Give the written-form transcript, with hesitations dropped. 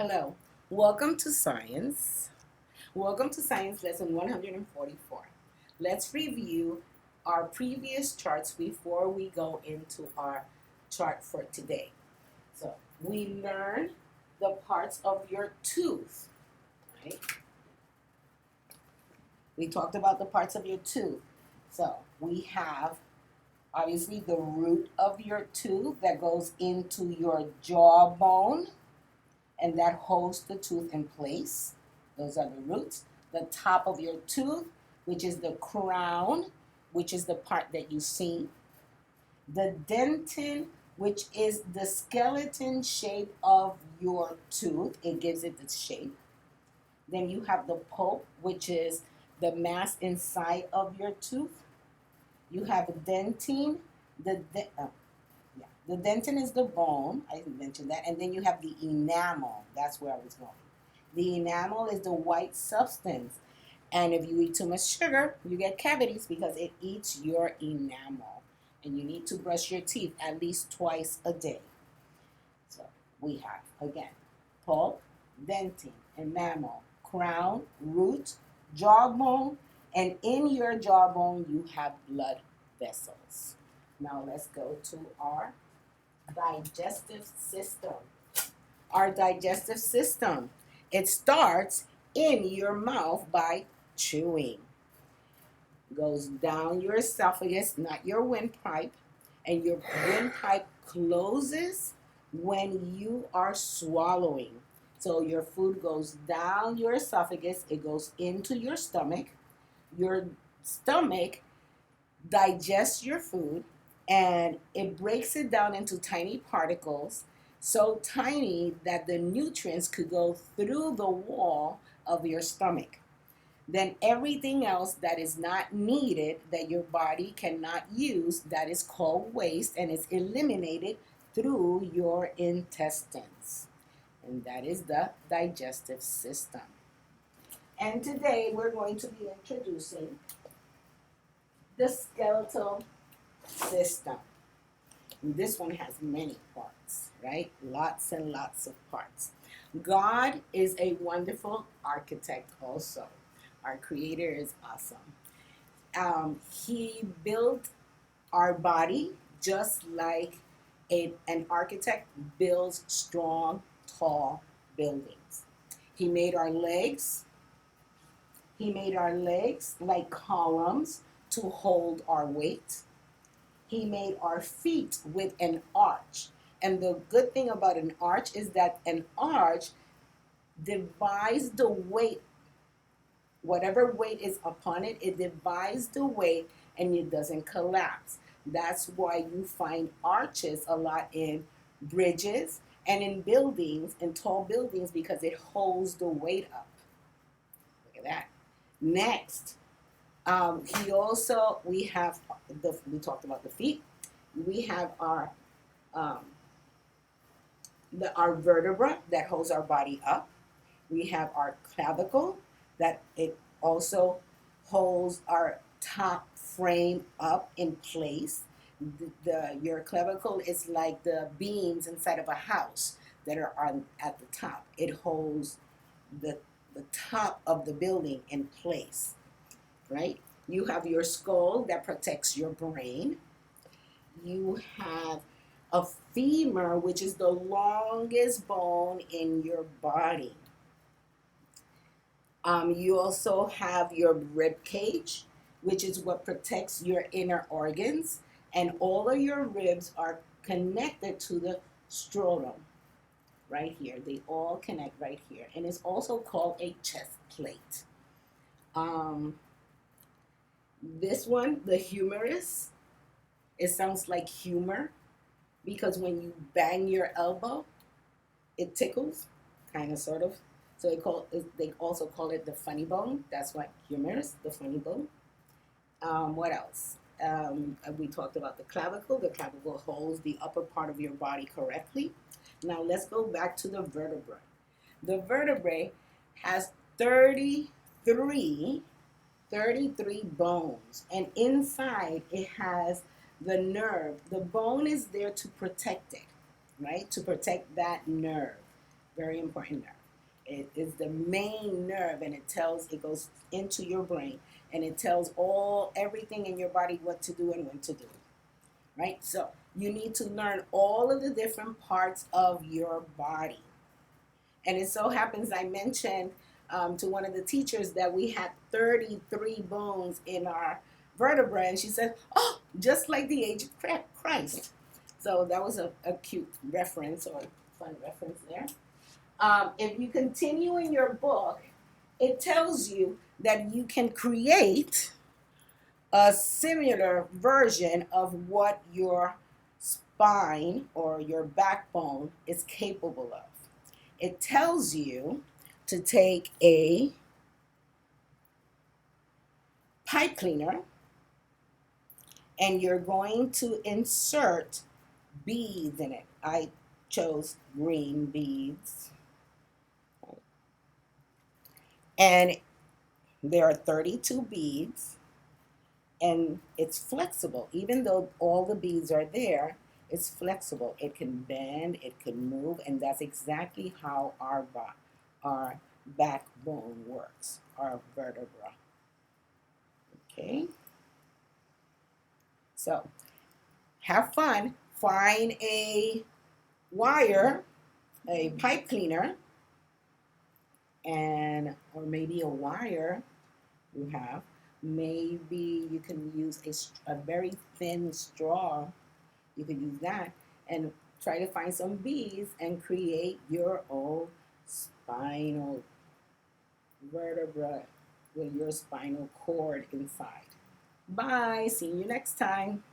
Hello, welcome to Science. Welcome to Science Lesson 144. Let's review our previous charts before we go into our chart for today. So, we learned the parts of your tooth, right? We talked about the parts of your tooth. So, we have obviously the root of your tooth that goes into your jawbone and that holds the tooth in place. Those are the roots. The top of your tooth, which is the crown, which is the part that you see. The dentin, which is the skeleton shape of your tooth. It gives it its shape. Then you have the pulp, which is the mass inside of your tooth. You have dentine. The de- uh, yeah, the dentin is the bone. I mentioned that. And then you have the enamel. That's where I was going. The enamel is the white substance. And if you eat too much sugar, you get cavities because it eats your enamel. And you need to brush your teeth at least twice a day. So we have, again, pulp, dentin, enamel, crown, root, jawbone, and in your jawbone you have blood vessels. Now let's go to our digestive system. Our digestive system, it starts in your mouth by chewing. Goes down your esophagus, not your windpipe, and your windpipe closes when you are swallowing. So your food goes down your esophagus, it goes into your stomach. Your stomach digests your food and it breaks it down into tiny particles, so tiny that the nutrients could go through the wall of your stomach. Then everything else that is not needed, that your body cannot use, that is called waste, and is eliminated through your intestines. And that is the digestive system. And today we're going to be introducing the skeletal system. And this one has many parts, right? Lots and lots of parts. God is a wonderful architect also. Our creator is awesome. He built our body just like an architect builds strong, tall buildings. He made our legs. He made our legs like columns to hold our weight. He made our feet with an arch. And the good thing about an arch is that an arch divides the weight, whatever weight is upon it, it divides the weight and it doesn't collapse. That's why you find arches a lot in bridges and in buildings, in tall buildings, because it holds the weight up. Look at that. Next, we have we talked about the feet. We have um, our vertebra that holds our body up. We have our clavicle that it also holds our top frame up in place. Your clavicle is like the beams inside of a house that are at the top. It holds the top of the building in place, right? You have your skull that protects your brain. You have a femur, which is the longest bone in your body. You also have your rib cage, which is what protects your inner organs, and all of your ribs are connected to the scrotum right here. They all connect right here, and it's also called a chest plate. Um, this one, the humerus, it sounds like humor because when you bang your elbow, it tickles, kind of, sort of. So they also call it the funny bone. That's why humerus, the funny bone. What else? We talked about the clavicle. The clavicle holds the upper part of your body correctly. Now let's go back to the vertebrae. The vertebrae has 33 bones, and inside it has the nerve. The bone is there to protect it, right? To protect that nerve. Very important nerve. It is the main nerve, and it goes into your brain, and it tells everything in your body what to do and when to do. Right? So you need to learn all of the different parts of your body. And it so happens I mentioned to one of the teachers that we had 33 bones in our vertebra, and she said, "Oh, just like the age of Christ." So that was a cute reference or fun reference there. If you continue in your book, it tells you that you can create a similar version of what your spine or your backbone is capable of. It tells you to take a pipe cleaner and you're going to insert beads in it. I chose green beads. And there are 32 beads, and it's flexible. Even though all the beads are there, it's flexible. It can bend, it can move, and that's exactly how our backbone works, our vertebra. Okay? So, have fun. Find a wire, a pipe cleaner, and or maybe a wire you have. Maybe you can use a very thin straw. You can use that and try to find some beads and create your own spinal vertebra with your spinal cord inside. Bye. See you next time.